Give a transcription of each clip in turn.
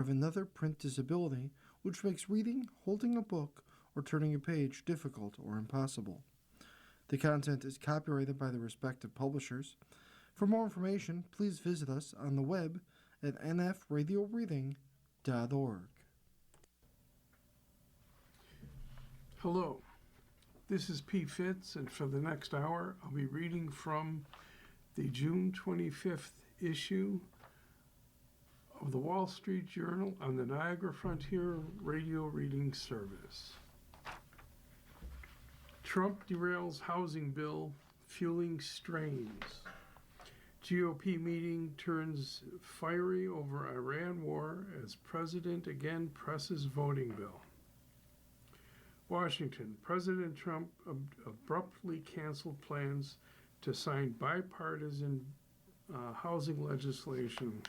have another print disability, which makes reading, holding a book, or turning a page difficult or impossible. The content is copyrighted by the respective publishers. For more information, please visit us on the web at nfradioreading.org. Hello, this is P. Fitz, and for the next hour, I'll be reading from the June 25th issue of the Wall Street Journal on the Niagara Frontier Radio Reading Service. Trump derails housing bill, fueling strains. GOP meeting turns fiery over Iran war as president again presses voting bill. Washington, President Trump abruptly canceled plans to sign bipartisan housing legislation,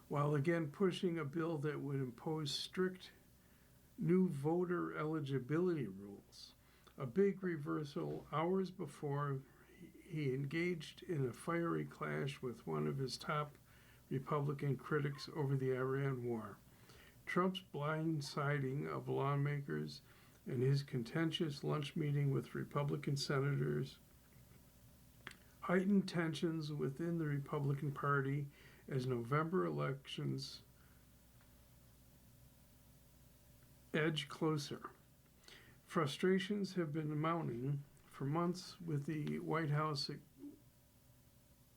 while again pushing a bill that would impose strict new voter eligibility rules. A big reversal hours before he engaged in a fiery clash with one of his top Republican critics over the Iran war. Trump's blindsiding of lawmakers and his contentious lunch meeting with Republican senators heightened tensions within the Republican Party as November elections edge closer. Frustrations have been mounting for months with the White House,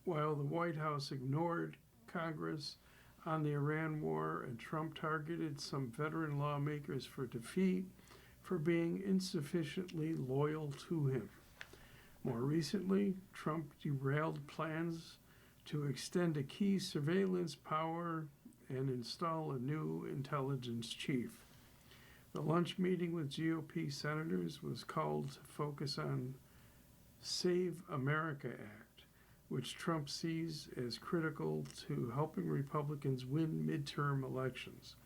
while the White House ignored Congress on the Iran war, and Trump targeted some veteran lawmakers for defeat for being insufficiently loyal to him. More recently, Trump derailed plans to extend a key surveillance power and install a new intelligence chief. The lunch meeting with GOP senators was called to focus on Save America Act, which Trump sees as critical to helping Republicans win midterm elections.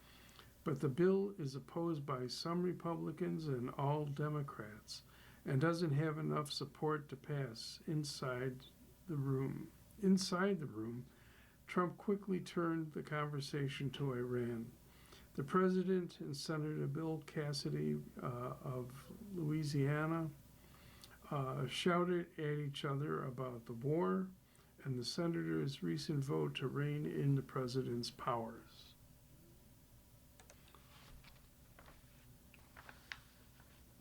But the bill is opposed by some Republicans and all Democrats, and doesn't have enough support to pass inside the room. Inside the room, Trump quickly turned the conversation to Iran. The president and Senator Bill Cassidy of Louisiana shouted at each other about the war and the senator's recent vote to rein in the president's powers.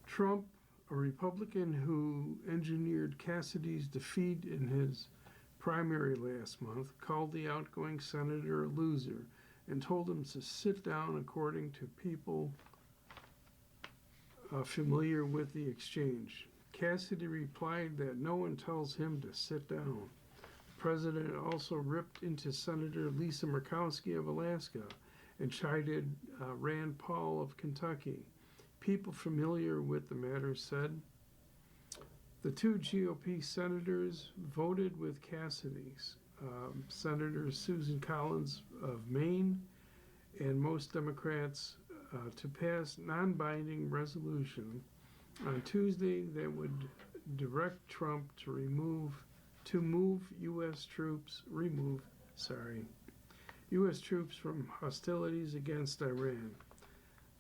Trump, a Republican who engineered Cassidy's defeat in his primary last month, called the outgoing senator a loser and told him to sit down, according to people familiar with the exchange. Cassidy replied that no one tells him to sit down. The president also ripped into Senator Lisa Murkowski of Alaska and chided Rand Paul of Kentucky. People familiar with the matter said the two GOP senators voted with Cassidy's. Senator Susan Collins of Maine and most Democrats to pass non-binding resolution on Tuesday that would direct Trump to move U.S. troops from hostilities against Iran.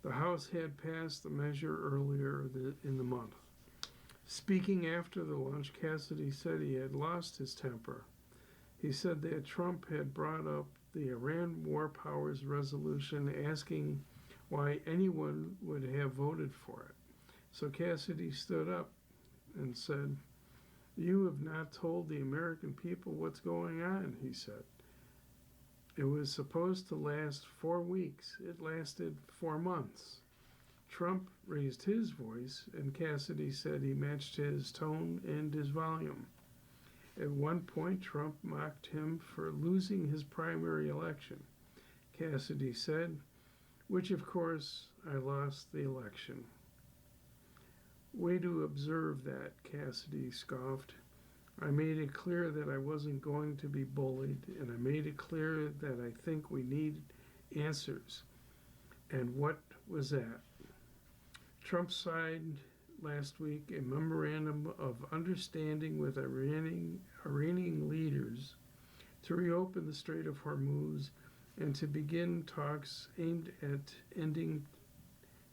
The House had passed the measure earlier in the month. Speaking after the lunch, Cassidy said he had lost his temper. He said that Trump had brought up the Iran War Powers Resolution, asking why anyone would have voted for it. So Cassidy stood up and said, "You have not told the American people what's going on," he said. It was supposed to last 4 weeks. It lasted 4 months. Trump raised his voice, and Cassidy said he matched his tone and his volume. At one point, Trump mocked him for losing his primary election. Cassidy said, which of course, I lost the election. Way to observe that, Cassidy scoffed. I made it clear that I wasn't going to be bullied, and I made it clear that I think we need answers. And what was that? Trump signed last week a memorandum of understanding with Iranian leaders to reopen the Strait of Hormuz and to begin talks aimed at ending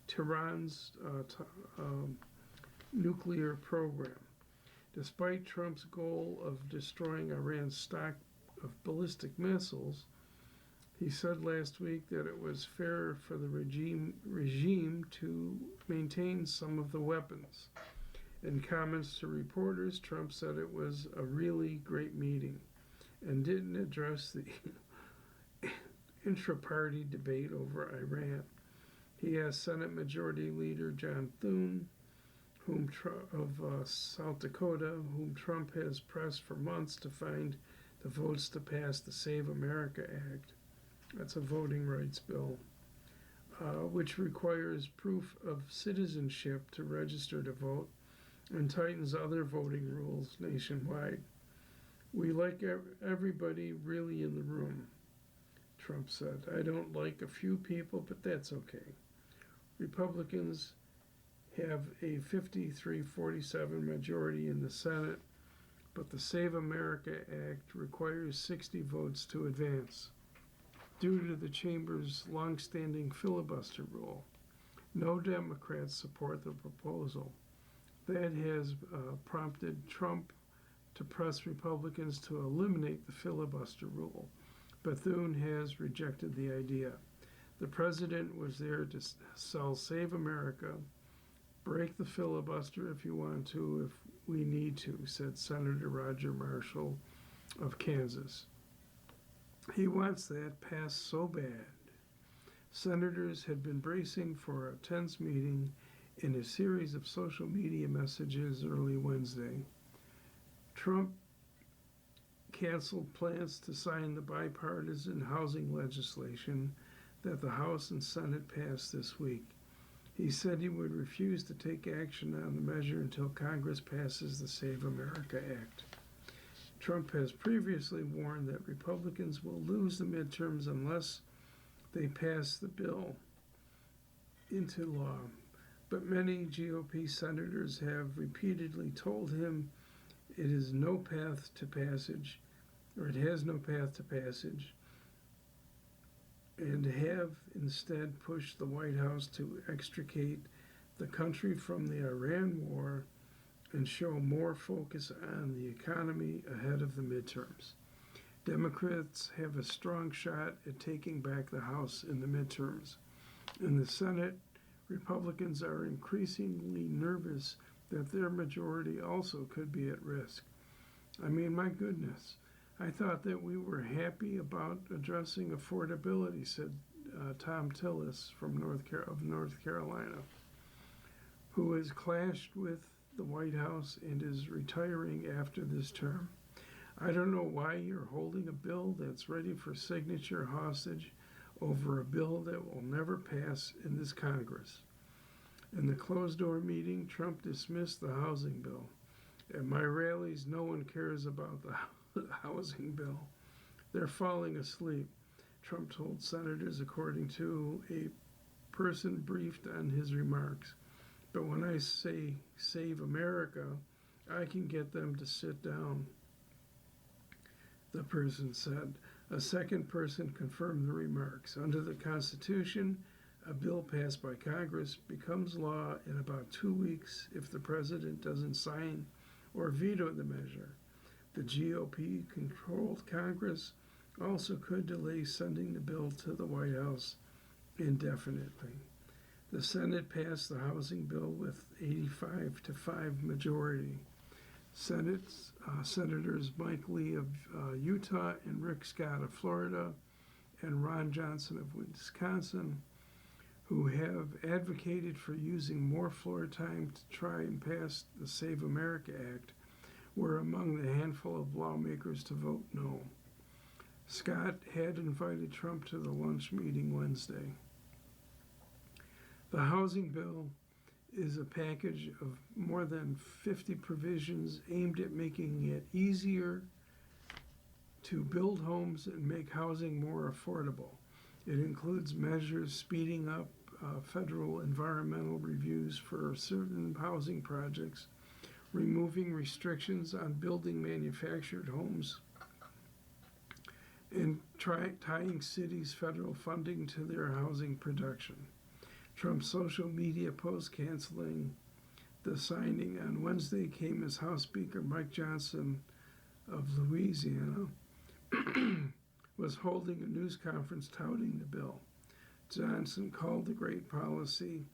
Tehran's nuclear program. Despite Trump's goal of destroying Iran's stock of ballistic missiles, he said last week that it was fair for the regime to maintain some of the weapons. In comments to reporters, Trump said it was a really great meeting and didn't address the intra-party debate over Iran. He asked Senate Majority Leader John Thune of South Dakota, whom Trump has pressed for months to find the votes to pass the Save America Act. That's a voting rights bill, which requires proof of citizenship to register to vote and tightens other voting rules nationwide. We like everybody really in the room, Trump said. I don't like a few people, but that's okay. Republicans have a 53-47 majority in the Senate, but the Save America Act requires 60 votes to advance. Due to the chamber's long-standing filibuster rule, no Democrats support the proposal. That has prompted Trump to press Republicans to eliminate the filibuster rule, but Thune has rejected the idea. The president was there to sell Save America, break the filibuster if you want to, if we need to, said Senator Roger Marshall of Kansas. He wants that passed so bad. Senators had been bracing for a tense meeting in a series of social media messages early Wednesday. Trump canceled plans to sign the bipartisan housing legislation that the House and Senate passed this week. He said he would refuse to take action on the measure until Congress passes the Save America Act. Trump has previously warned that Republicans will lose the midterms unless they pass the bill into law. But many GOP senators have repeatedly told him it has no path to passage, and have instead pushed the White House to extricate the country from the Iran war and show more focus on the economy ahead of the midterms. Democrats have a strong shot at taking back the House in the midterms. In the Senate, Republicans are increasingly nervous that their majority also could be at risk. I mean, my goodness, I thought that we were happy about addressing affordability, said Tom Tillis from North Carolina, who has clashed with the White House and is retiring after this term. I don't know why you're holding a bill that's ready for signature hostage over a bill that will never pass in this Congress. In the closed-door meeting, Trump dismissed the housing bill. At my rallies, no one cares about the housing bill. They're falling asleep, Trump told senators, according to a person briefed on his remarks. But when I say Save America, I can get them to sit down, the person said. A second person confirmed the remarks. Under the Constitution, a bill passed by Congress becomes law in about 2 weeks if the president doesn't sign or veto the measure. The GOP-controlled Congress also could delay sending the bill to the White House indefinitely. The Senate passed the housing bill with 85-5 majority. Senators Mike Lee of Utah and Rick Scott of Florida and Ron Johnson of Wisconsin, who have advocated for using more floor time to try and pass the Save America Act, were among the handful of lawmakers to vote no. Scott had invited Trump to the lunch meeting Wednesday. The housing bill is a package of more than 50 provisions aimed at making it easier to build homes and make housing more affordable. It includes measures speeding up federal environmental reviews for certain housing projects, removing restrictions on building manufactured homes, and tying cities' federal funding to their housing production. Trump's social media post canceling the signing on Wednesday came as House Speaker Mike Johnson of Louisiana was holding a news conference touting the bill. Johnson called it a great policy,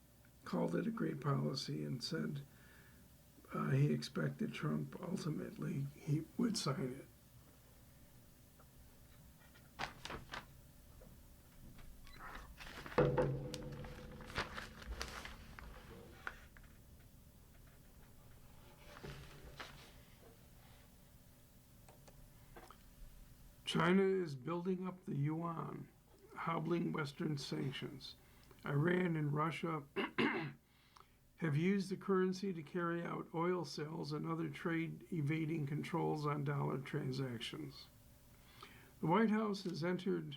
and said he expected Trump ultimately he would sign it. China is building up the yuan, hobbling Western sanctions. Iran and Russia have used the currency to carry out oil sales and other trade evading controls on dollar transactions. The White House has entered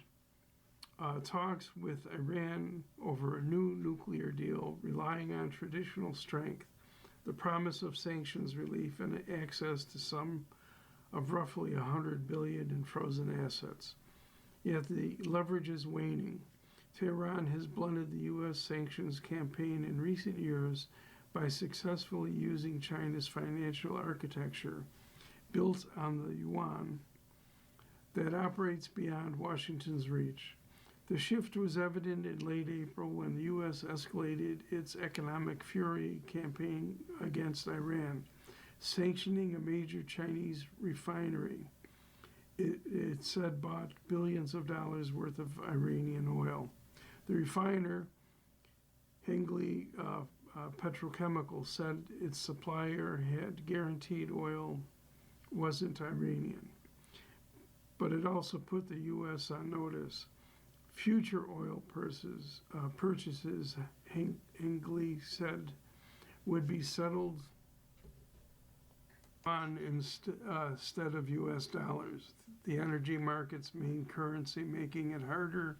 talks with Iran over a new nuclear deal, relying on traditional strength, the promise of sanctions relief, and access to some of roughly $100 billion in frozen assets. Yet the leverage is waning. Tehran has blunted the U.S. sanctions campaign in recent years by successfully using China's financial architecture, built on the yuan, that operates beyond Washington's reach. The shift was evident in late April when the U.S. escalated its economic fury campaign against Iran, sanctioning a major Chinese refinery. It said bought billions of dollars worth of Iranian oil. The refiner, Hengli Petrochemical, said its supplier had guaranteed oil wasn't Iranian. But it also put the U.S. on notice. Future oil purchases, Hengli said, would be settled on instead of U.S. dollars, the energy market's main currency, making it harder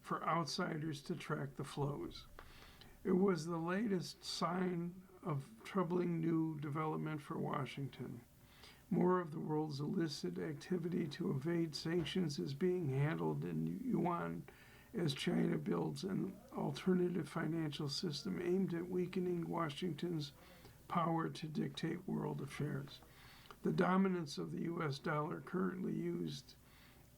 for outsiders to track the flows. It was the latest sign of troubling new development for Washington. More of the world's illicit activity to evade sanctions is being handled in yuan as China builds an alternative financial system aimed at weakening Washington's power to dictate world affairs. The dominance of the U.S. dollar, currently used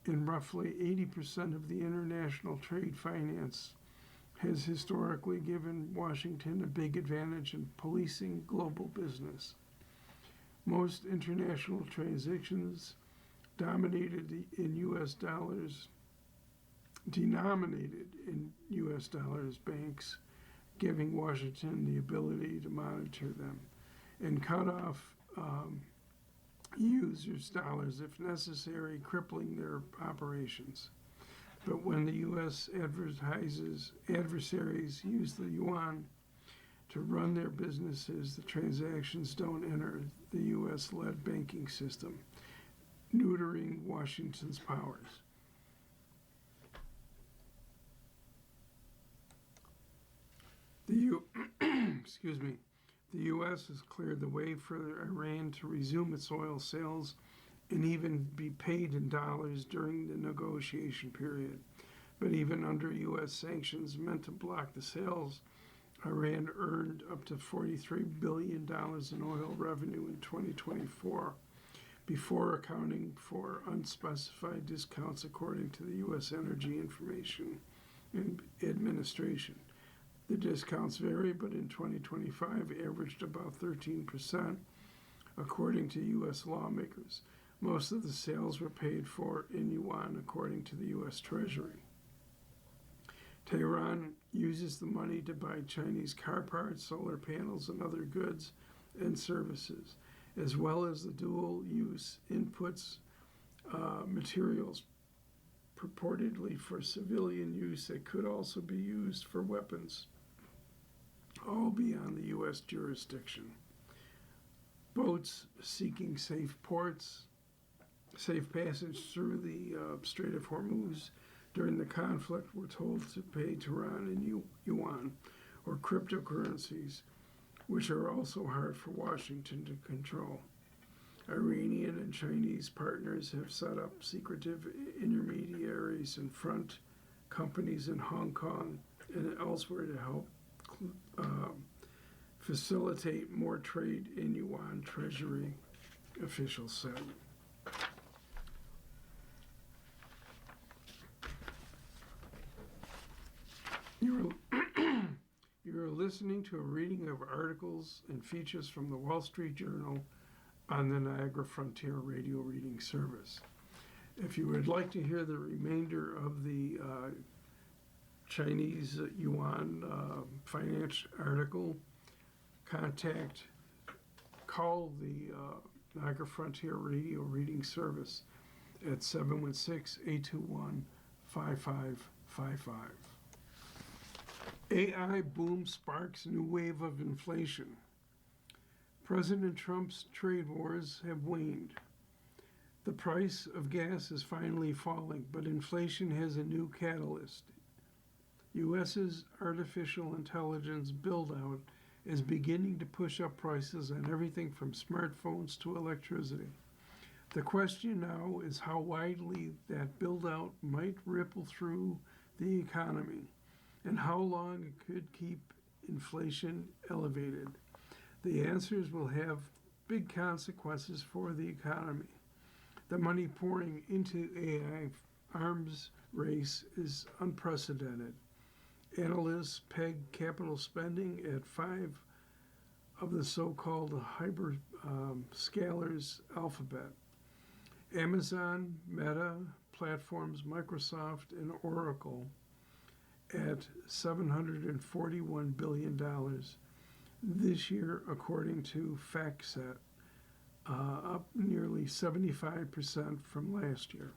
in roughly 80% of the international trade finance, has historically given Washington a big advantage in policing global business. Most international transactions denominated in U.S. dollars, banks giving Washington the ability to monitor them and cut off users' dollars if necessary, crippling their operations. But when the U.S. adversaries use the yuan to run their businesses, the transactions don't enter the U.S.-led banking system, neutering Washington's powers. The U.S. has cleared the way for Iran to resume its oil sales and even be paid in dollars during the negotiation period. But even under U.S. sanctions meant to block the sales, Iran earned up to $43 billion in oil revenue in 2024, before accounting for unspecified discounts, according to the U.S. Energy Information Administration. The discounts vary, but in 2025 averaged about 13%, according to U.S. lawmakers. Most of the sales were paid for in yuan, according to the U.S. Treasury. Tehran uses the money to buy Chinese car parts, solar panels, and other goods and services, as well as the dual-use inputs materials purportedly for civilian use that could also be used for weapons, all beyond the U.S. jurisdiction. Boats seeking safe passage through the Strait of Hormuz during the conflict were told to pay Tehran in yuan, or cryptocurrencies, which are also hard for Washington to control. Iranian and Chinese partners have set up secretive intermediaries and front companies in Hong Kong and elsewhere to help facilitate more trade in yuan, Treasury officials said. You're listening to a reading of articles and features from the Wall Street Journal on the Niagara Frontier Radio Reading Service. If you would like to hear the remainder of the Chinese yuan finance article, call the Niagara Frontier Radio Reading Service at 716-821-5555. AI boom sparks new wave of inflation. President Trump's trade wars have waned. The price of gas is finally falling, but inflation has a new catalyst. U.S.'s artificial intelligence build-out is beginning to push up prices on everything from smartphones to electricity. The question now is how widely that build-out might ripple through the economy and how long it could keep inflation elevated. The answers will have big consequences for the economy. The money pouring into AI arms race is unprecedented. Analysts peg capital spending at 5 of the so-called hyperscalers alphabet. Amazon, Meta, platforms Microsoft, and Oracle at $741 billion this year, according to FactSet, up nearly 75% from last year.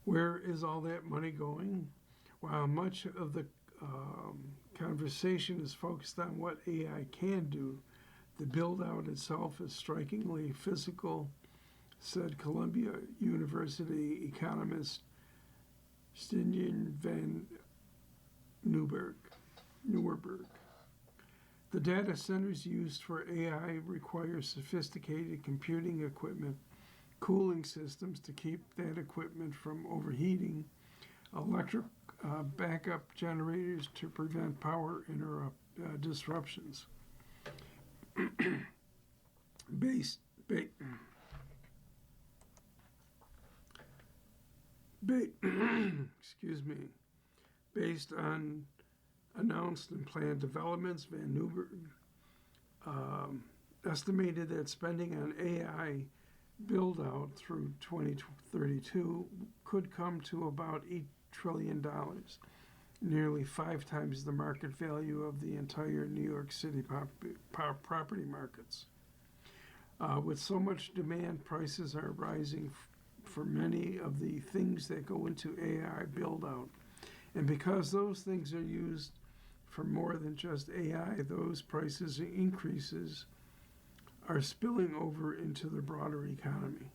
Where is all that money going? While much of the conversation is focused on what AI can do, the build-out itself is strikingly physical, said Columbia University economist Stijn van Nieuwburg. The data centers used for AI require sophisticated computing equipment, cooling systems to keep that equipment from overheating, electric backup generators to prevent power disruptions. Based on announced and planned developments, Van Nieuwburg estimated that spending on AI build-out through 2032 could come to about $8 trillion, nearly 5 times the market value of the entire New York City property markets. With so much demand, prices are rising for many of the things that go into AI build-out. And because those things are used for more than just AI, those prices increases are spilling over into the broader economy.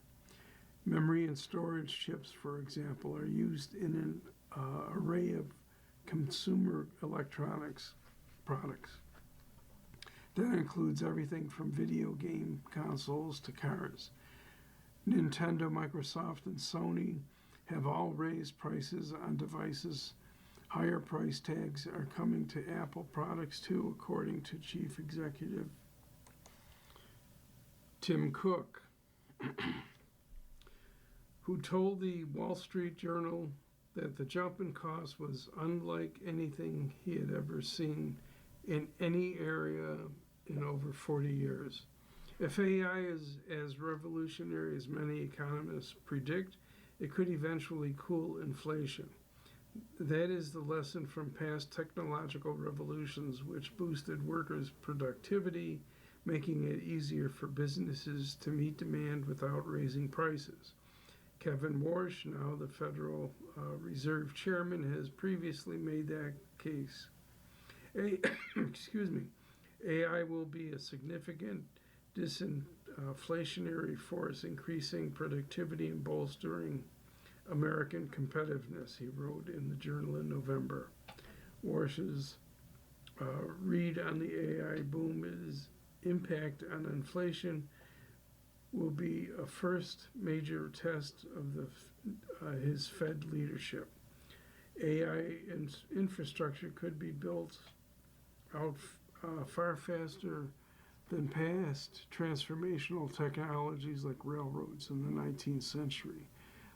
Memory and storage chips, for example, are used in an array of consumer electronics products. That includes everything from video game consoles to cars. Nintendo, Microsoft, and Sony have all raised prices on devices. Higher price tags are coming to Apple products too, according to Chief Executive Tim Cook, who told the Wall Street Journal that the jump in cost was unlike anything he had ever seen in any area in over 40 years. If AI is as revolutionary as many economists predict, it could eventually cool inflation. That is the lesson from past technological revolutions, which boosted workers' productivity, making it easier for businesses to meet demand without raising prices. Kevin Warsh, now the Federal Reserve Chairman, has previously made that case. AI will be a significant disinflationary force, increasing productivity and bolstering American competitiveness, he wrote in the Journal in November. Warsh's read on the AI boom is impact on inflation will be a first major test of his Fed leadership. AI infrastructure could be built out far faster than past transformational technologies like railroads in the 19th century,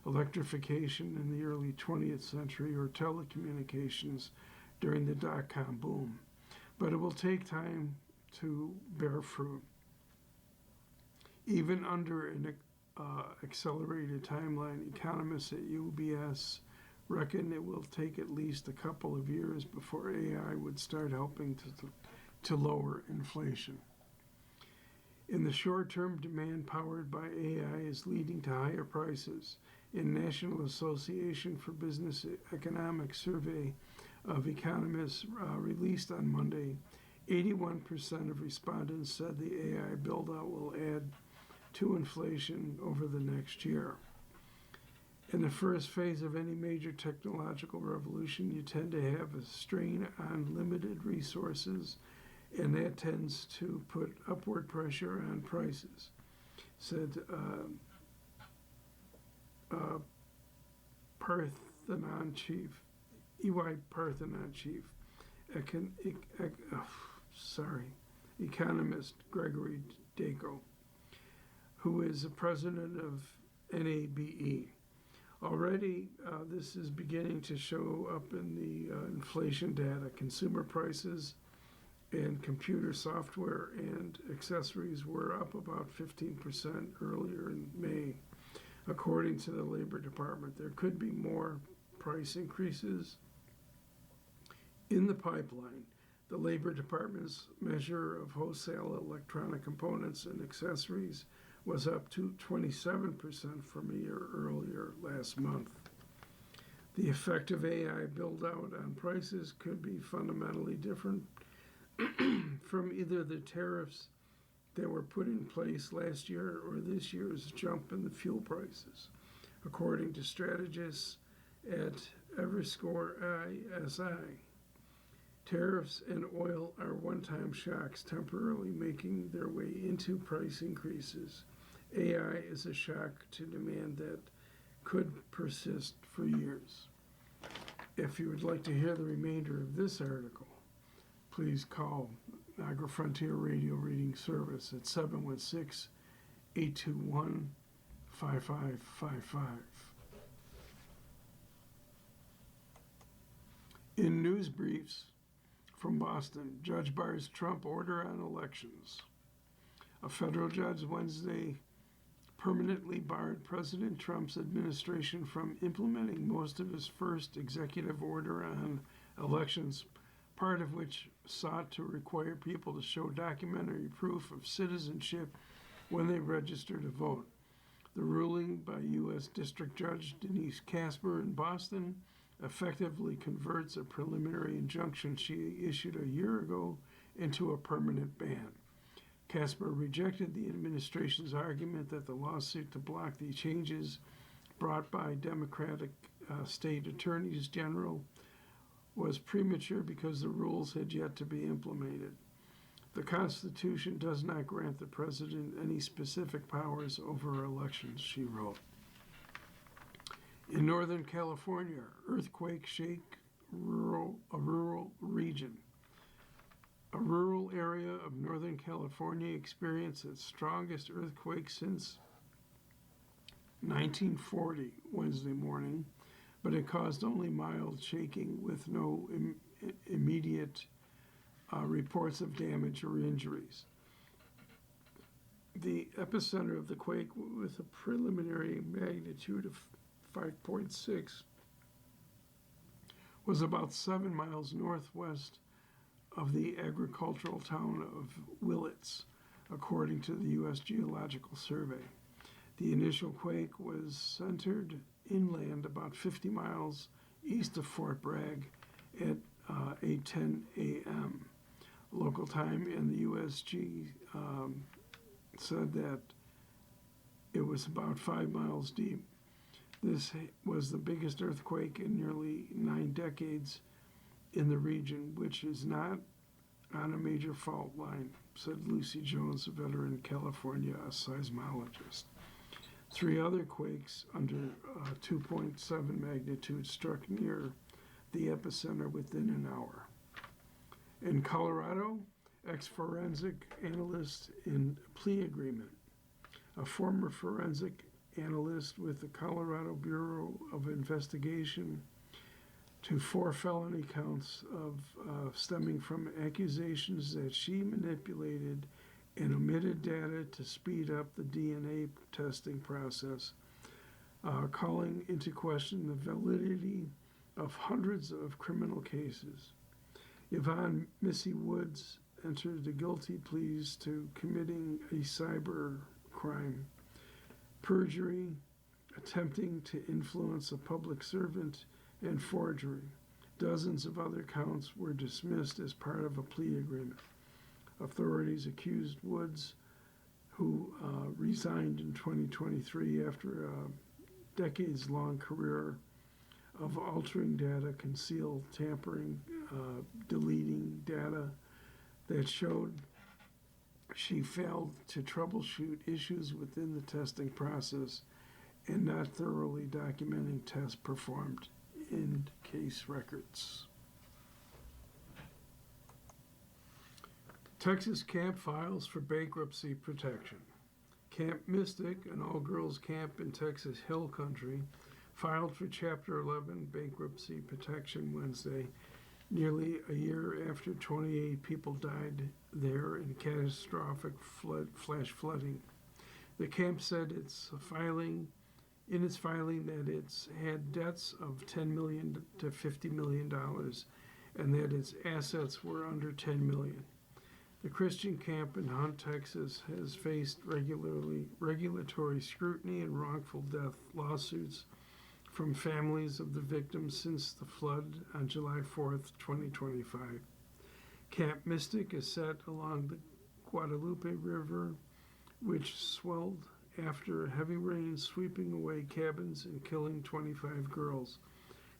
electrification in the early 20th century, or telecommunications during the dot-com boom. But it will take time to bear fruit. Even under an accelerated timeline, economists at UBS reckon it will take at least a couple of years before AI would start helping to lower inflation. In the short term, demand powered by AI is leading to higher prices. In National Association for Business Economics survey of economists released on Monday, 81% of respondents said the AI build-out will add to inflation over the next year. In the first phase of any major technological revolution, you tend to have a strain on limited resources, and that tends to put upward pressure on prices, said Parthenon chief, EY Parthenon chief, economist Gregory Dako, who is the president of NABE. Already, this is beginning to show up in the inflation data. Consumer prices and computer software and accessories were up about 15% earlier in May, according to the Labor Department. There could be more price increases in the pipeline. The Labor Department's measure of wholesale electronic components and accessories was up to 27% from a year earlier last month. The effect of AI build-out on prices could be fundamentally different from either the tariffs that were put in place last year or this year's jump in the fuel prices, according to strategists at Everscore ISI. Tariffs and oil are one-time shocks temporarily making their way into price increases. AI is a shock to demand that could persist for years. If you would like to hear the remainder of this article, please call Niagara Frontier Radio Reading Service at 716-821-5555. In news briefs from Boston, judge bars Trump order on elections. A federal judge Wednesday permanently barred President Trump's administration from implementing most of his first executive order on elections, part of which sought to require people to show documentary proof of citizenship when they register to vote. The ruling by U.S. District Judge Denise Casper in Boston effectively converts a preliminary injunction she issued a year ago into a permanent ban. Casper rejected the administration's argument that the lawsuit to block the changes brought by Democratic state attorneys general was premature because the rules had yet to be implemented. The Constitution does not grant the president any specific powers over elections, she wrote. In Northern California, earthquakes shake a rural region. A rural area of Northern California experienced its strongest earthquake since 1940 Wednesday morning, but it caused only mild shaking with no immediate reports of damage or injuries. The epicenter of the quake, with a preliminary magnitude of 5.6, was about 7 miles northwest of the agricultural town of Willits, according to the U.S. Geological Survey. The initial quake was centered inland about 50 miles east of Fort Bragg at 8:10 a.m. local time, and the USG said that it was about 5 miles deep. This was the biggest earthquake in nearly 9 decades in the region, which is not on a major fault line, said Lucy Jones, a veteran California seismologist. 3 other quakes under 2.7 magnitude struck near the epicenter within an hour. In Colorado, ex-forensic analyst in plea agreement. A former forensic analyst with the Colorado Bureau of Investigation to 4 felony counts of stemming from accusations that she manipulated and omitted data to speed up the DNA testing process, calling into question the validity of hundreds of criminal cases. Yvonne Missy Woods entered the guilty pleas to committing a cyber crime, perjury, attempting to influence a public servant, and forgery. Dozens of other counts were dismissed as part of a plea agreement. Authorities accused Woods, who resigned in 2023 after a decades-long career of altering data, concealed, tampering, deleting data that showed she failed to troubleshoot issues within the testing process and not thoroughly documenting tests performed in case records. Texas camp files for bankruptcy protection. Camp Mystic, an all-girls camp in Texas Hill Country, filed for Chapter 11 bankruptcy protection Wednesday, nearly a year after 28 people died there in catastrophic flash flooding. The camp said in its filing that it's had debts of $10 million to $50 million and that its assets were under $10 million. The Christian camp in Hunt, Texas has faced regulatory scrutiny and wrongful death lawsuits from families of the victims since the flood on July 4th, 2025. Camp Mystic is set along the Guadalupe River, which swelled after heavy rain sweeping away cabins and killing 25 girls,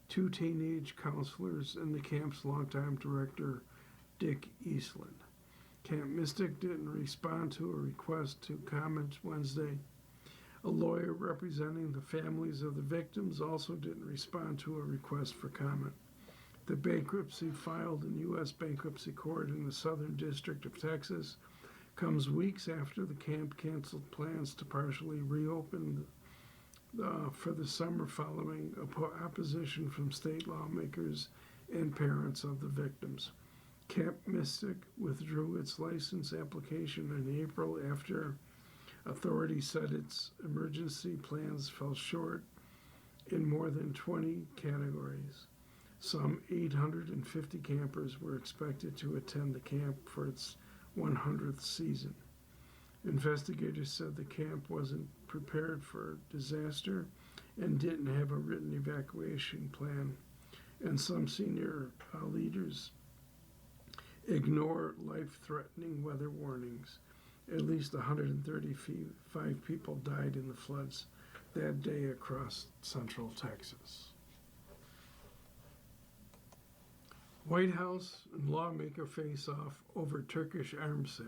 2 teenage counselors, and the camp's longtime director, Dick Eastland. Camp Mystic didn't respond to a request to comment Wednesday. A lawyer representing the families of the victims also didn't respond to a request for comment. The bankruptcy filed in U.S. Bankruptcy Court in the Southern District of Texas comes weeks after the camp canceled plans to partially reopen for the summer following opposition from state lawmakers and parents of the victims. Camp Mystic withdrew its license application in April after authorities said its emergency plans fell short in more than 20 categories. Some 850 campers were expected to attend the camp for its 100th season. Investigators said the camp wasn't prepared for disaster and didn't have a written evacuation plan, and some senior leaders ignore life-threatening weather warnings. At least 135 people died in the floods that day across central Texas. White House and lawmaker face off over Turkish arms sale.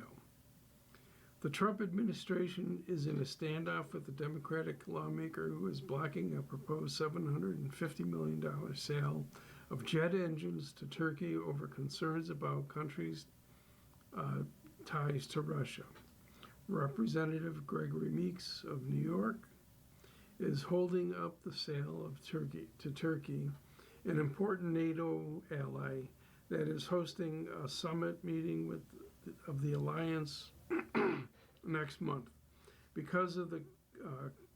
The Trump administration is in a standoff with the Democratic lawmaker who is blocking a proposed $750 million sale of jet engines to Turkey over concerns about countries' ties to Russia. Representative Gregory Meeks of New York is holding up the sale of Turkey, an important NATO ally that is hosting a summit meeting of the alliance next month. Because the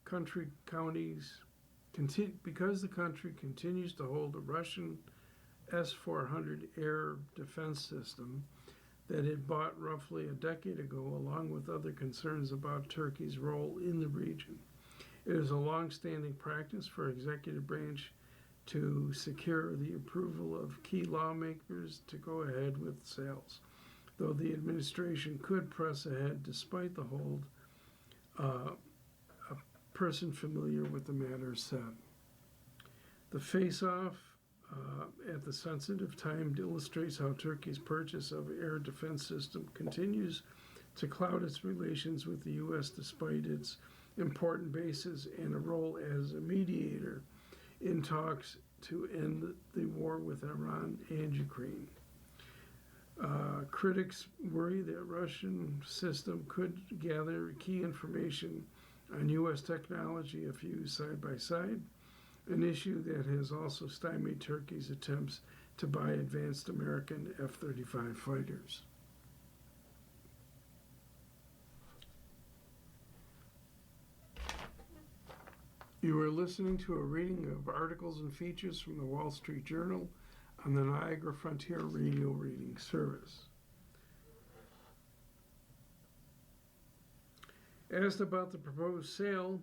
country continues to hold a Russian S-400 air defense system that it bought roughly a decade ago, along with other concerns about Turkey's role in the region. It is a long-standing practice for executive branch to secure the approval of key lawmakers to go ahead with sales, though the administration could press ahead despite the hold, a person familiar with the matter said. The face-off at the sensitive time illustrates how Turkey's purchase of air defense system continues to cloud its relations with the U.S. despite its important bases and a role as a mediator in talks to end the war with Iran and Ukraine. Critics worry that Russian system could gather key information on U.S. technology if used side by side, an issue that has also stymied Turkey's attempts to buy advanced American F-35 fighters. You are listening to a reading of articles and features from the Wall Street Journal on the Niagara Frontier Radio Reading Service. Asked about the proposed sale,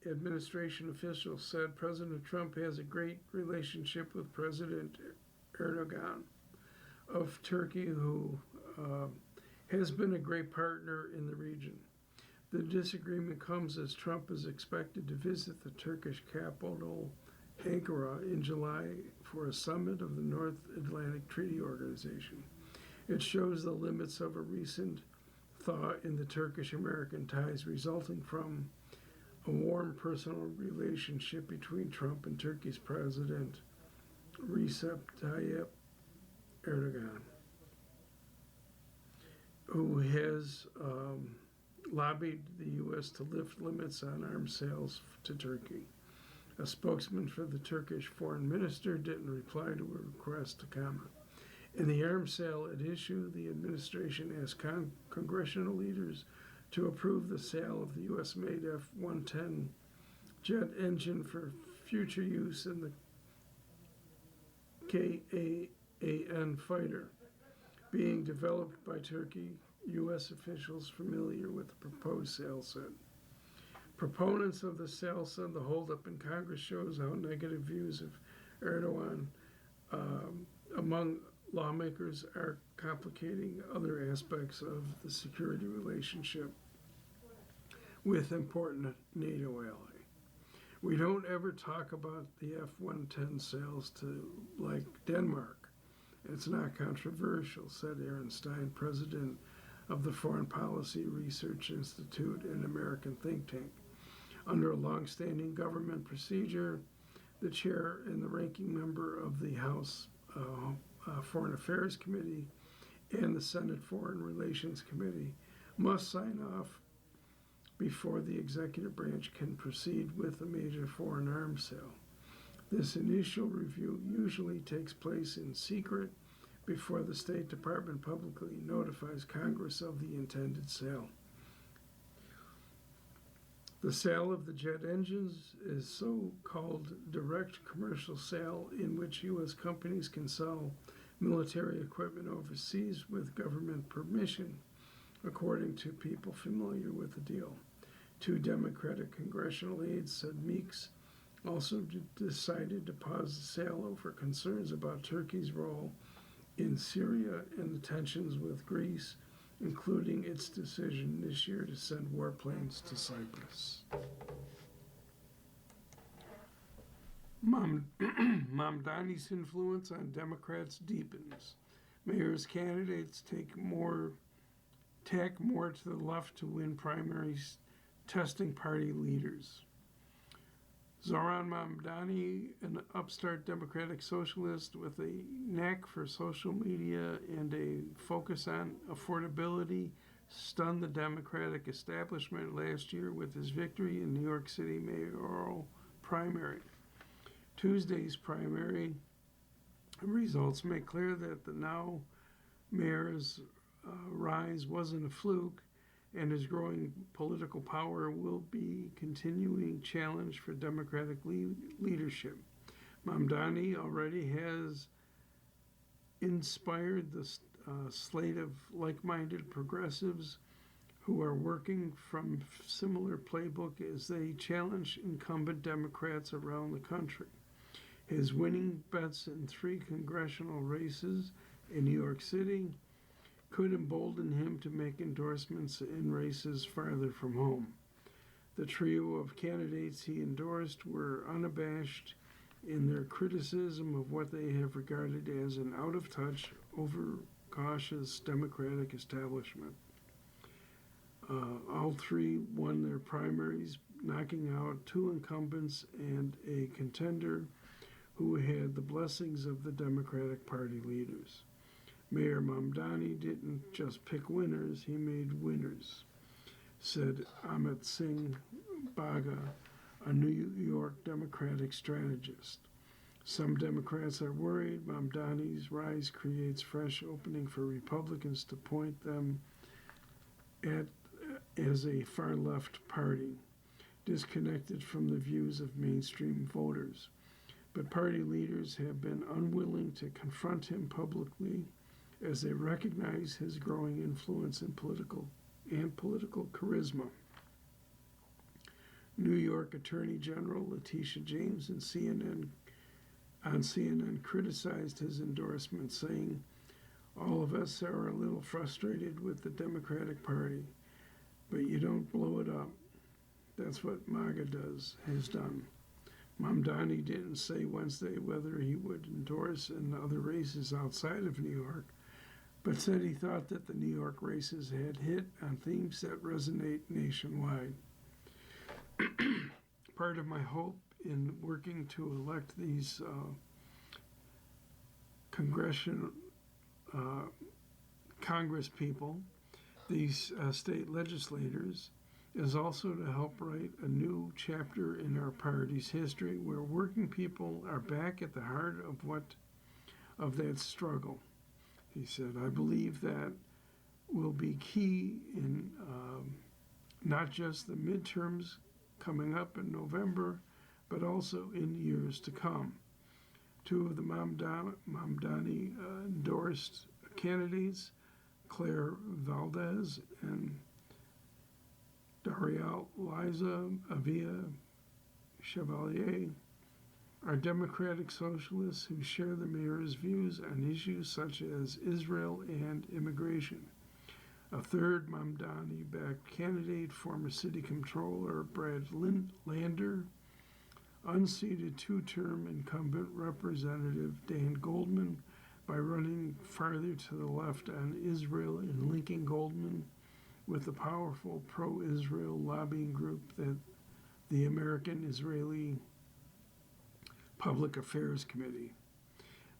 administration officials said President Trump has a great relationship with President Erdogan of Turkey, who has been a great partner in the region. The disagreement comes as Trump is expected to visit the Turkish capital, Ankara, in July for a summit of the North Atlantic Treaty Organization. It shows the limits of a recent thaw in the Turkish-American ties resulting from a warm personal relationship between Trump and Turkey's President Recep Tayyip Erdogan, who has lobbied the U.S. to lift limits on arms sales to Turkey. A spokesman for the Turkish foreign minister didn't reply to a request to comment. In the arms sale at issue, the administration asked congressional leaders to approve the sale of the U.S.-made F-110 jet engine for future use in the Ka-an fighter being developed by Turkey. U.S. officials familiar with the proposed sale said. Proponents of the sale said the holdup in Congress shows how negative views of Erdogan among lawmakers are complicating other aspects of the security relationship with important NATO ally. We don't ever talk about the F-110 sales to, like, Denmark. It's not controversial, said Aaron Stein, president of the Foreign Policy Research Institute, an American think tank. Under a long-standing government procedure, the chair and the ranking member of the House Foreign Affairs Committee and the Senate Foreign Relations Committee must sign off before the executive branch can proceed with a major foreign arms sale. This initial review usually takes place in secret before the State Department publicly notifies Congress of the intended sale. The sale of the jet engines is so-called direct commercial sale in which U.S. companies can sell military equipment overseas with government permission, according to people familiar with the deal. Two Democratic congressional aides said Meeks also decided to pause the sale over concerns about Turkey's role in Syria and the tensions with Greece, including its decision this year to send warplanes to Cyprus. Mamdani's influence on Democrats deepens. Mayor's candidates tack more to the left to win primaries, testing party leaders. Zoran Mamdani, an upstart Democratic socialist with a knack for social media and a focus on affordability, stunned the Democratic establishment last year with his victory in New York City mayoral primary. Tuesday's primary results make clear that the now mayor's rise wasn't a fluke, and his growing political power will be continuing challenge for Democratic leadership. Mamdani already has inspired the slate of like-minded progressives who are working from similar playbook as they challenge incumbent Democrats around the country. His winning bets in 3 congressional races in New York City could embolden him to make endorsements in races farther from home. The trio of candidates he endorsed were unabashed in their criticism of what they have regarded as an out-of-touch, over-cautious Democratic establishment. All three won their primaries, knocking out two incumbents and a contender who had the blessings of the Democratic Party leaders. Mayor Mamdani didn't just pick winners, he made winners, said Amit Singh Baga, a New York Democratic strategist. Some Democrats are worried Mamdani's rise creates fresh opening for Republicans to point them at as a far-left party, disconnected from the views of mainstream voters. But party leaders have been unwilling to confront him publicly as they recognize his growing influence in political charisma. New York Attorney General Letitia James on CNN criticized his endorsement, saying, "All of us are a little frustrated with the Democratic Party, but you don't blow it up. That's what MAGA has done." Mamdani didn't say Wednesday whether he would endorse in other races outside of New York, but said he thought that the New York races had hit on themes that resonate nationwide. Part of my hope in working to elect these Congress people, these state legislators, is also to help write a new chapter in our party's history where working people are back at the heart of that struggle. He said, "I believe that will be key in not just the midterms coming up in November, but also in years to come." Two of the Mamdani endorsed candidates, Claire Valdez and Darial Liza Avia Chevalier, are Democratic socialists who share the mayor's views on issues such as Israel and immigration. A third Mamdani-backed candidate, former city controller Brad Lander, unseated two-term incumbent Representative Dan Goldman by running farther to the left on Israel and linking Goldman with the powerful pro-Israel lobbying group that the American Israeli Public Affairs Committee.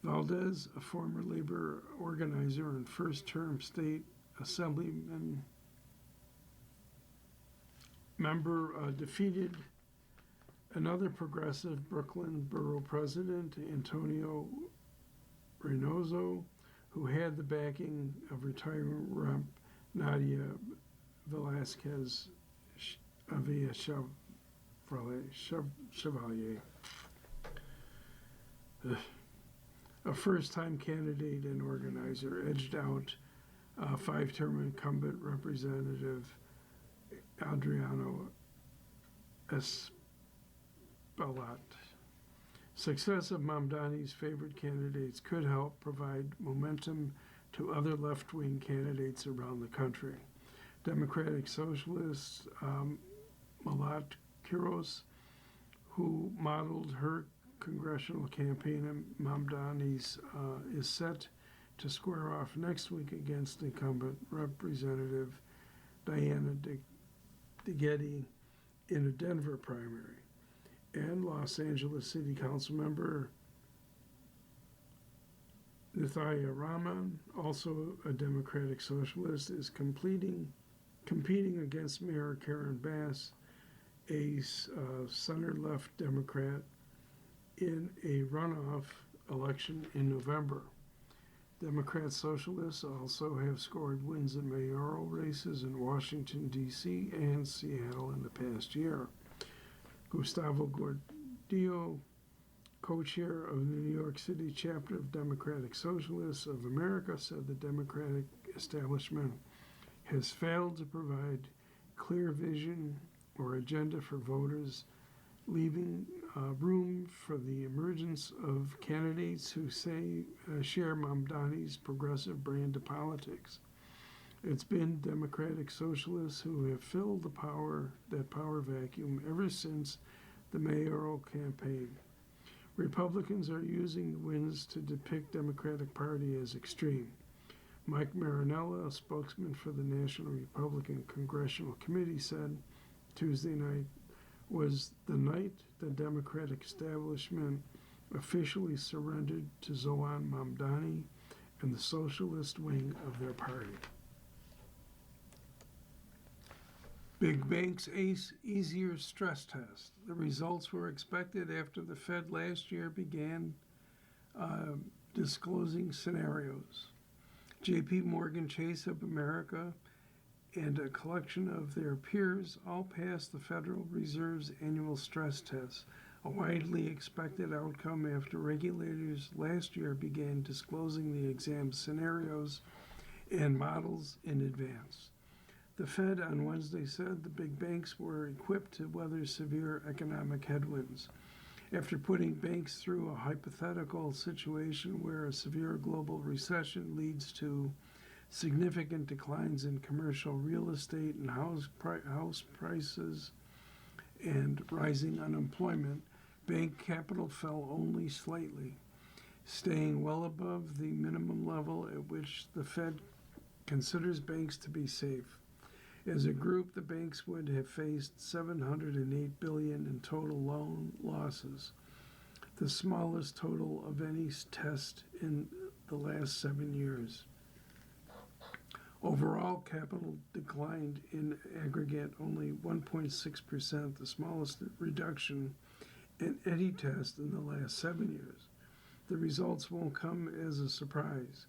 Valdez, a former labor organizer and first-term state assemblyman member, defeated another progressive Brooklyn Borough President, Antonio Reynoso, who had the backing of retiring Rep. Nadia Velasquez Avia Chevalier. A first-time candidate and organizer edged out five-term incumbent Representative Adriano Espaillat. Success of Mamdani's favorite candidates could help provide momentum to other left-wing candidates around the country. Democratic Socialist Malat Quiros, who modeled her congressional campaign in Mamdani's, is set to square off next week against incumbent Representative Diana DeGetti in a Denver primary. And Los Angeles City Council member Nithya Raman, also a Democratic Socialist, is competing against Mayor Karen Bass, a center-left Democrat, in a runoff election in November. Democrat Socialists also have scored wins in mayoral races in Washington, D.C. and Seattle in the past year. Gustavo Gordillo, co-chair of the New York City chapter of Democratic Socialists of America, said the Democratic establishment has failed to provide clear vision or agenda for voters, leaving room for the emergence of candidates who share Mamdani's progressive brand of politics. It's been Democratic Socialists who have filled that power vacuum ever since the mayoral campaign. Republicans are using the wins to depict Democratic Party as extreme. Mike Marinella, a spokesman for the National Republican Congressional Committee, said Tuesday night was the night the Democratic establishment officially surrendered to Zoran Mamdani and the socialist wing of their party. Big banks ace easier stress test. The results were expected after the Fed last year began disclosing scenarios. JP Morgan Chase of America and a collection of their peers all passed the Federal Reserve's annual stress test, a widely expected outcome after regulators last year began disclosing the exam scenarios and models in advance. The Fed on Wednesday said the big banks were equipped to weather severe economic headwinds. After putting banks through a hypothetical situation where a severe global recession leads to significant declines in commercial real estate and house prices and rising unemployment, bank capital fell only slightly, staying well above the minimum level at which the Fed considers banks to be safe. As a group, the banks would have faced $708 billion in total loan losses, the smallest total of any test in the last 7 years. Overall, capital declined in aggregate only 1.6%, the smallest reduction in any test in the last 7 years. The results won't come as a surprise.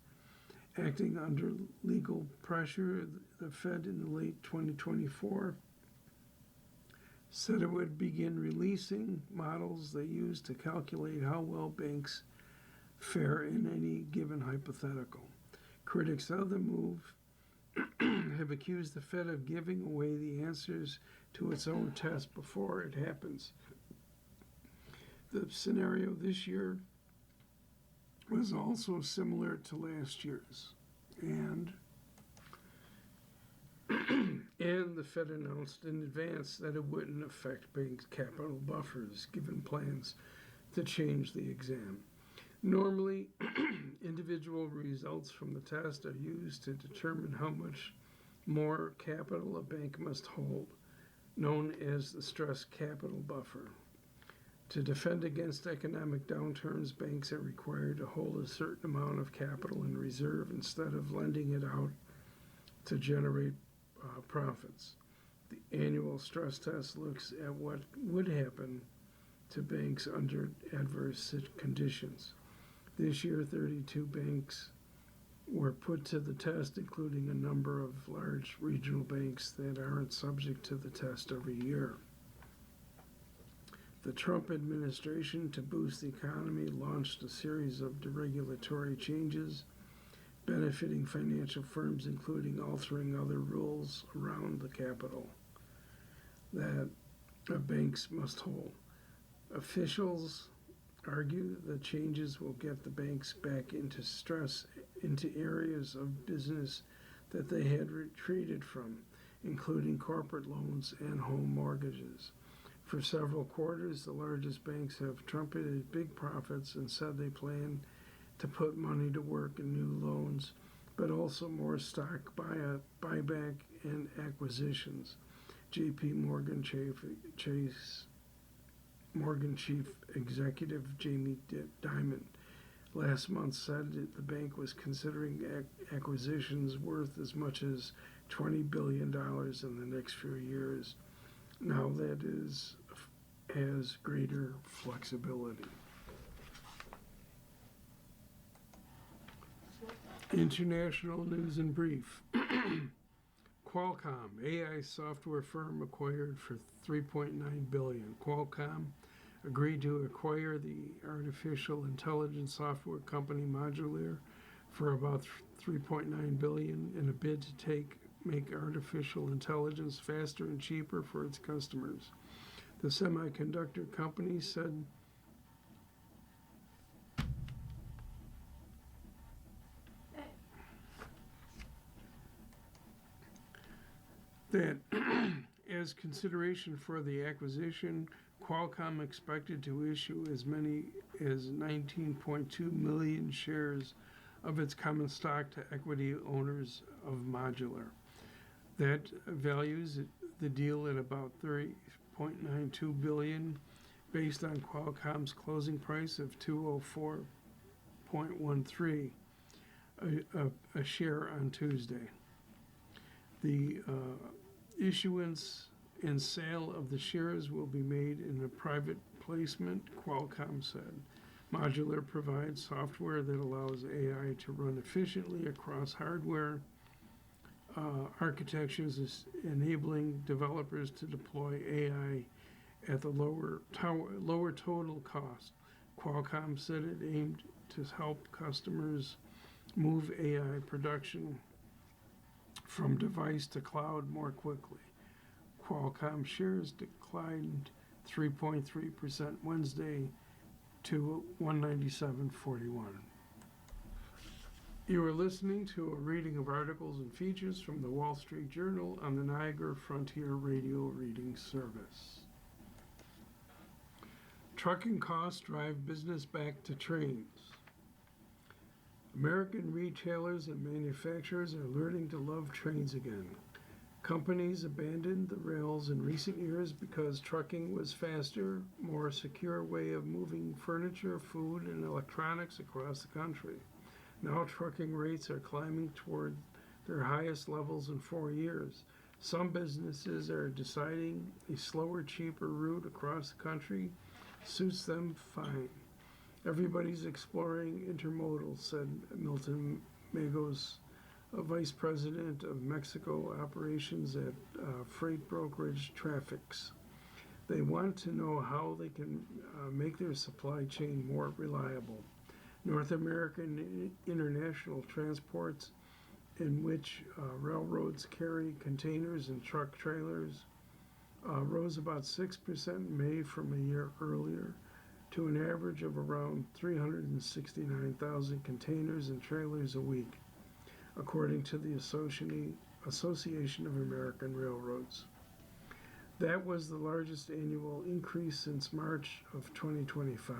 Acting under legal pressure, the Fed in late 2024 said it would begin releasing models they use to calculate how well banks fare in any given hypothetical. Critics of the move have accused the Fed of giving away the answers to its own test before it happens. The scenario this year was also similar to last year's. And the Fed announced in advance that it wouldn't affect banks' capital buffers given plans to change the exam. Normally, individual results from the test are used to determine how much more capital a bank must hold, known as the stress capital buffer. To defend against economic downturns, banks are required to hold a certain amount of capital in reserve instead of lending it out to generate profits. The annual stress test looks at what would happen to banks under adverse conditions. This year, 32 banks were put to the test, including a number of large regional banks that aren't subject to the test every year. The Trump administration, to boost the economy, launched a series of deregulatory changes benefiting financial firms, including altering other rules around the capital that banks must hold. Officials argue the changes will get the banks back into areas of business that they had retreated from, including corporate loans and home mortgages. For several quarters, the largest banks have trumpeted big profits and said they plan to put money to work in new loans, but also more stock buyback and acquisitions. JP Morgan Chief Executive Jamie Dimon last month said that the bank was considering acquisitions worth as much as $20 billion in the next few years. Now that has greater flexibility. International news in brief. Qualcomm, AI software firm acquired for $3.9 billion. Qualcomm agreed to acquire the artificial intelligence software company Modular for about $3.9 billion in a bid to make artificial intelligence faster and cheaper for its customers. The semiconductor company said that as consideration for the acquisition, Qualcomm expected to issue as many as 19.2 million shares of its common stock to equity owners of Modular. That values the deal at about $30.92 billion, based on Qualcomm's closing price of $204.13 a share on Tuesday. The issuance and sale of the shares will be made in a private placement, Qualcomm said. Modular provides software that allows AI to run efficiently across hardware architectures, enabling developers to deploy AI at the lower total cost. Qualcomm said it aimed to help customers move AI production from device to cloud more quickly. Qualcomm shares declined 3.3% Wednesday to 197.41. You are listening to a reading of articles and features from the Wall Street Journal on the Niagara Frontier Radio Reading Service. Trucking costs drive business back to trains. American retailers and manufacturers are learning to love trains again. Companies abandoned the rails in recent years because trucking was faster, more secure way of moving furniture, food, and electronics across the country. Now trucking rates are climbing toward their highest levels in 4 years. Some businesses are deciding a slower, cheaper route across the country suits them fine. Everybody's exploring intermodal, said Milton Magos, a vice president of Mexico operations at freight brokerage Trafix. They want to know how they can make their supply chain more reliable. North American international transports, in which railroads carry containers and truck trailers, rose about 6% in May from a year earlier to an average of around 369,000 containers and trailers a week, according to the Association of American Railroads. That was the largest annual increase since March of 2025,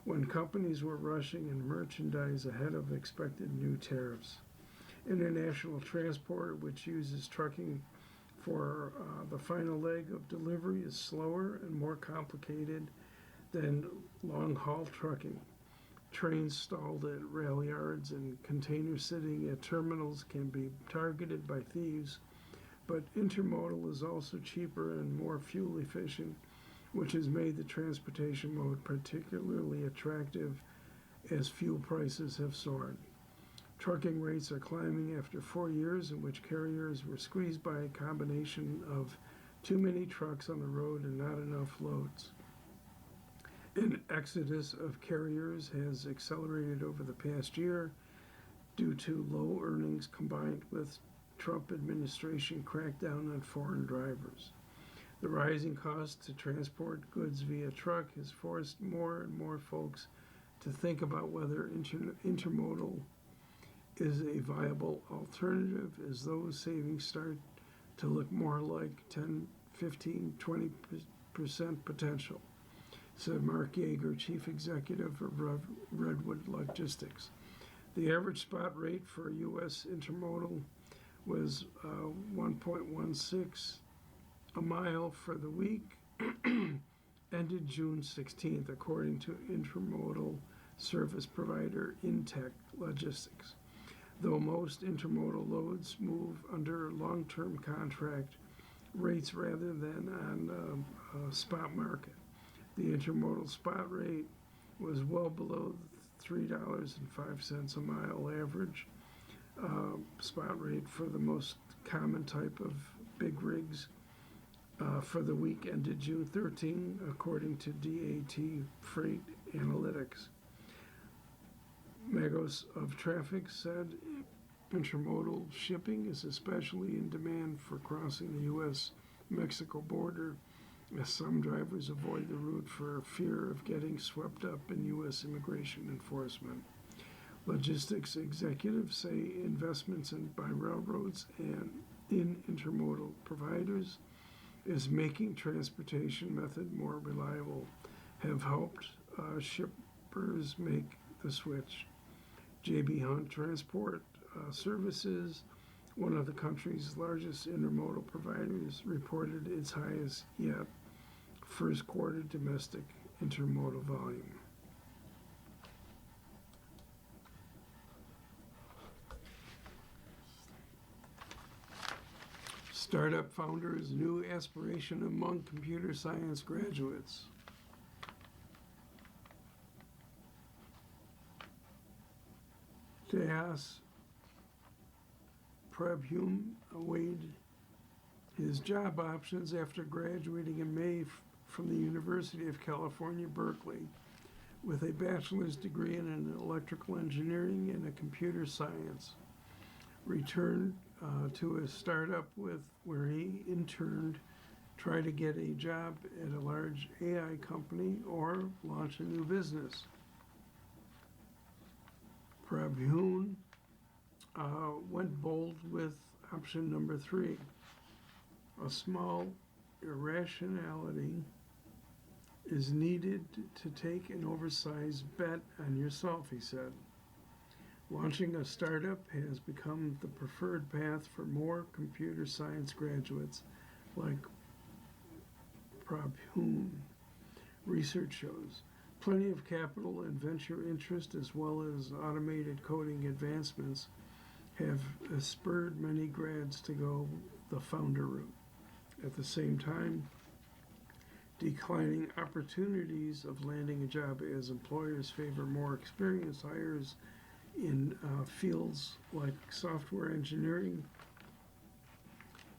when companies were rushing in merchandise ahead of expected new tariffs. International transport, which uses trucking for the final leg of delivery, is slower and more complicated than long-haul trucking. Trains stalled at rail yards and containers sitting at terminals can be targeted by thieves, but intermodal is also cheaper and more fuel efficient, which has made the transportation mode particularly attractive as fuel prices have soared. Trucking rates are climbing after 4 years in which carriers were squeezed by a combination of too many trucks on the road and not enough loads. An exodus of carriers has accelerated over the past year due to low earnings combined with Trump administration crackdown on foreign drivers. The rising cost to transport goods via truck has forced more and more folks to think about whether intermodal is a viable alternative, as those savings start to look more like 10, 15, 20% potential, said Mark Yeager, chief executive of Redwood Logistics. The average spot rate for U.S. intermodal was 1.16 a mile for the week ended June 16th, according to intermodal service provider Intech Logistics. Though most intermodal loads move under long-term contract rates rather than on a spot market, the intermodal spot rate was well below $3.05 a mile average spot rate for the most common type of big rigs for the week ended June 13, according to DAT Freight Analytics. Magos of Traffic said intermodal shipping is especially in demand for crossing the U.S.-Mexico border, as some drivers avoid the route for fear of getting swept up in U.S. immigration enforcement. Logistics executives say investments by railroads and in intermodal providers is making transportation method more reliable, have helped developers make the switch. JB Hunt Transport Services, one of the country's largest intermodal providers, reported its highest yet first quarter domestic intermodal volume. Startup founders' new aspiration among computer science graduates. Deas Prabhume weighed his job options after graduating in May from the University of California, Berkeley, with a bachelor's degree in electrical engineering and a computer science. Returned to a startup where he interned, try to get a job at a large AI company or launch a new business. Prabhume went bold with option number 3. A small irrationality is needed to take an oversized bet on yourself, he said. Launching a startup has become the preferred path for more computer science graduates like Prabhume. Research shows plenty of capital and venture interest, as well as automated coding advancements, have spurred many grads to go the founder route. At the same time, declining opportunities of landing a job as employers favor more experienced hires in fields like software engineering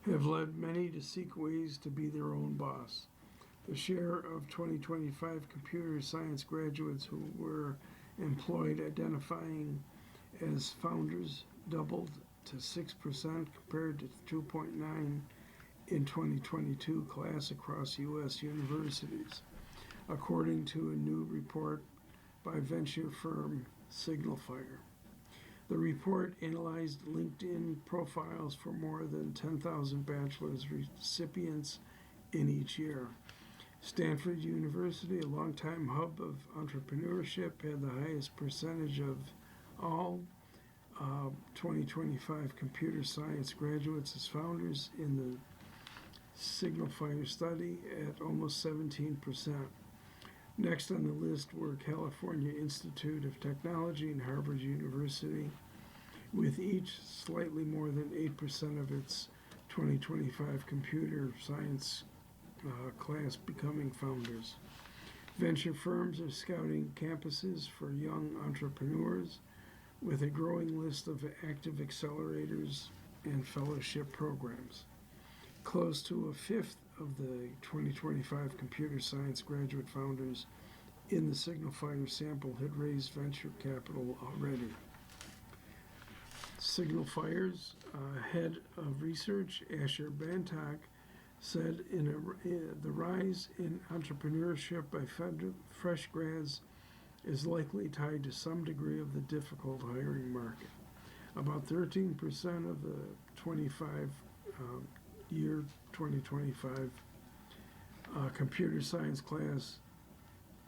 have led many to seek ways to be their own boss. The share of 2025 computer science graduates who were employed identifying as founders doubled to 6% compared to 2.9% in 2022 class across U.S. universities, according to a new report by venture firm SignalFire. The report analyzed LinkedIn profiles for more than 10,000 bachelor's recipients in each year. Stanford University, a longtime hub of entrepreneurship, had the highest percentage of all 2025 computer science graduates as founders in the SignalFire study at almost 17%. Next on the list were California Institute of Technology and Harvard University, with each slightly more than 8% of its 2025 computer science class becoming founders. Venture firms are scouting campuses for young entrepreneurs with a growing list of active accelerators and fellowship programs. Close to a fifth of the 2025 computer science graduate founders in the SignalFire sample had raised venture capital already. SignalFire's head of research, Asher Bantak, said the rise in entrepreneurship by fresh grads is likely tied to some degree of the difficult hiring market. About 13% of the 2025 computer science class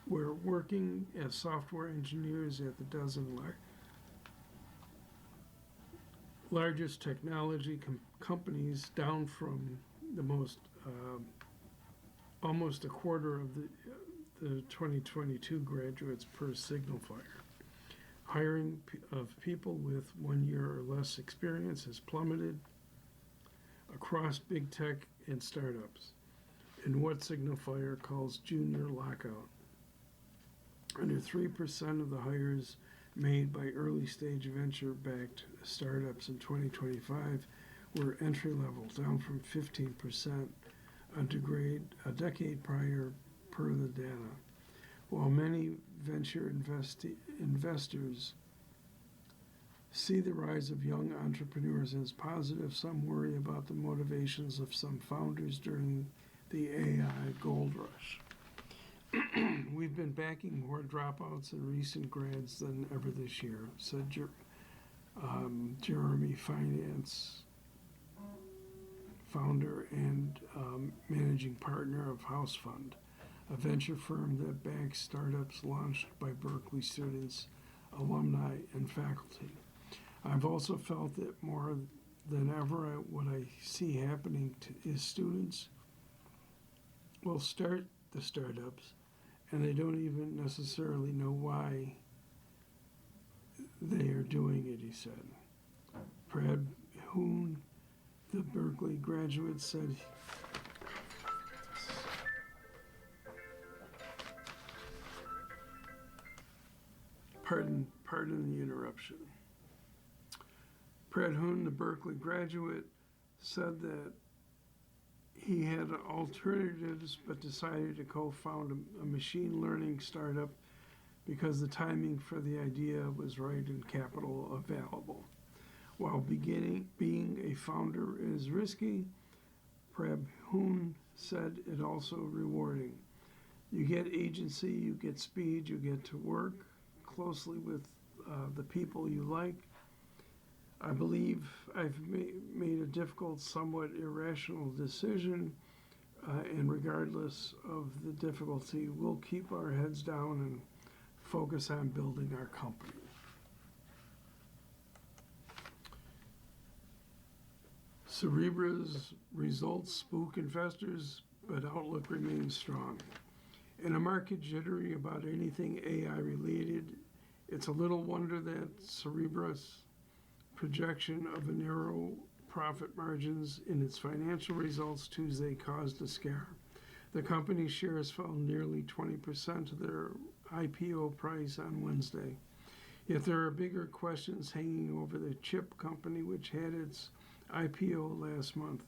were working as software engineers at the dozen largest technology companies, down from the most almost a quarter of the 2022 graduates per SignalFire. Hiring of people with 1 year or less experience has plummeted across big tech and startups in what SignalFire calls junior lockout. Under 3% of the hires made by early stage venture-backed startups in 2025 were entry-level, down from 15% a decade prior per the data. While many venture investors see the rise of young entrepreneurs as positive, some worry about the motivations of some founders during the AI gold rush. We've been backing more dropouts and recent grads than ever this year, said Jeremy Finance, founder and managing partner of House Fund, a venture firm that backs startups launched by Berkeley students, alumni, and faculty. I've also felt that more than ever, what I see happening is students will start the startups and they don't even necessarily know why they are doing it, he said. Brad Hoon, the Berkeley graduate, said, pardon the interruption. Brad Hoon, the Berkeley graduate, said that he had alternatives but decided to co-found a machine learning startup because the timing for the idea was right and capital available. While being a founder is risky, Brad Hoon said it also rewarding. You get agency, you get speed, you get to work closely with the people you like. I believe I've made a difficult, somewhat irrational decision, and regardless of the difficulty, we'll keep our heads down and focus on building our company. Cerebra's results spook investors, but outlook remains strong. In a market jittery about anything AI related, it's a little wonder that Cerebra's projection of a narrow profit margins in its financial results Tuesday caused a scare. The company's shares fell nearly 20% of their IPO price on Wednesday. Yet there are bigger questions hanging over the chip company, which had its IPO last month.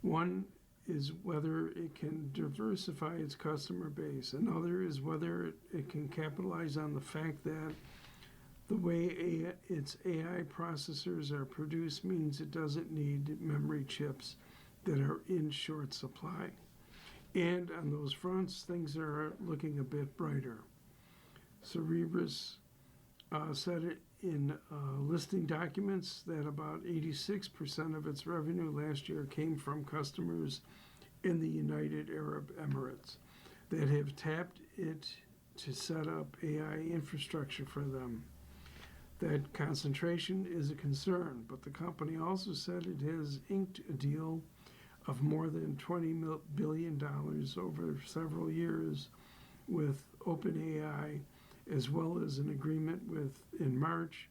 One is whether it can diversify its customer base. Another is whether it can capitalize on the fact that the way its AI processors are produced means it doesn't need memory chips that are in short supply. And on those fronts, things are looking a bit brighter. Cerebras said it in listing documents that about 86% of its revenue last year came from customers in the United Arab Emirates that have tapped it to set up AI infrastructure for them. That concentration is a concern, but the company also said it has inked a deal of more than $20 billion over several years with OpenAI, as well as an agreement in March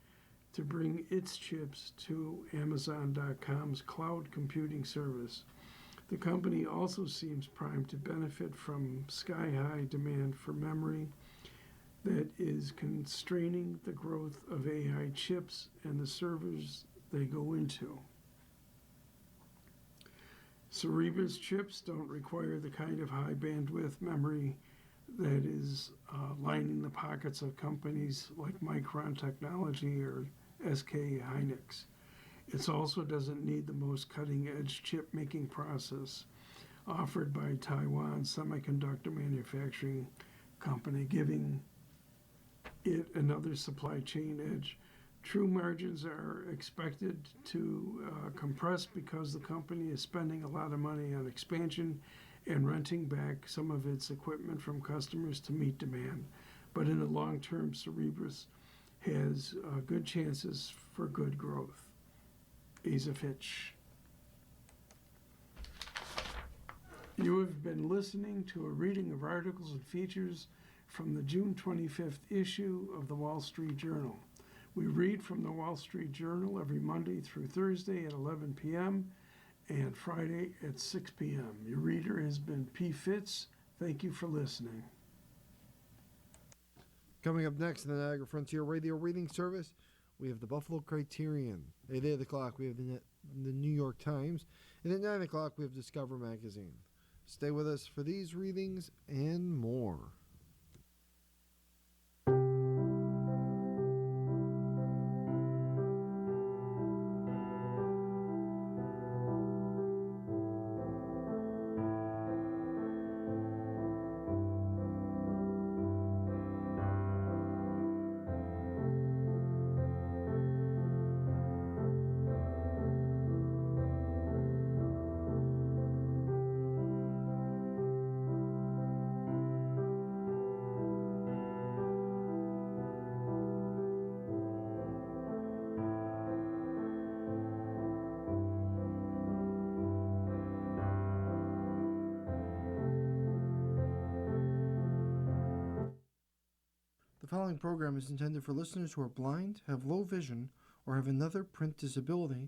to bring its chips to Amazon.com's cloud computing service. The company also seems primed to benefit from sky-high demand for memory that is constraining the growth of AI chips and the servers they go into. Cerebra's chips don't require the kind of high bandwidth memory that is lining the pockets of companies like Micron Technology or SK Hynix. It also doesn't need the most cutting-edge chip-making process offered by Taiwan's semiconductor manufacturing company, giving it another supply chain edge. True margins are expected to compress because the company is spending a lot of money on expansion and renting back some of its equipment from customers to meet demand. But in the long term, Cerebras has good chances for good growth. Asa Fitch. You have been listening to a reading of articles and features from the June 25th issue of the Wall Street Journal. We read from the Wall Street Journal every Monday through Thursday at 11 p.m. and Friday at 6 p.m. Your reader has been P. Fitz. Thank you for listening. Coming up next in the Niagara Frontier Radio Reading Service, we have the Buffalo Criterion. At 8 o'clock, we have the New York Times. And at 9 o'clock, we have Discover Magazine. Stay with us for these readings and more. following program is intended for listeners who are blind, have low vision, or have another print disability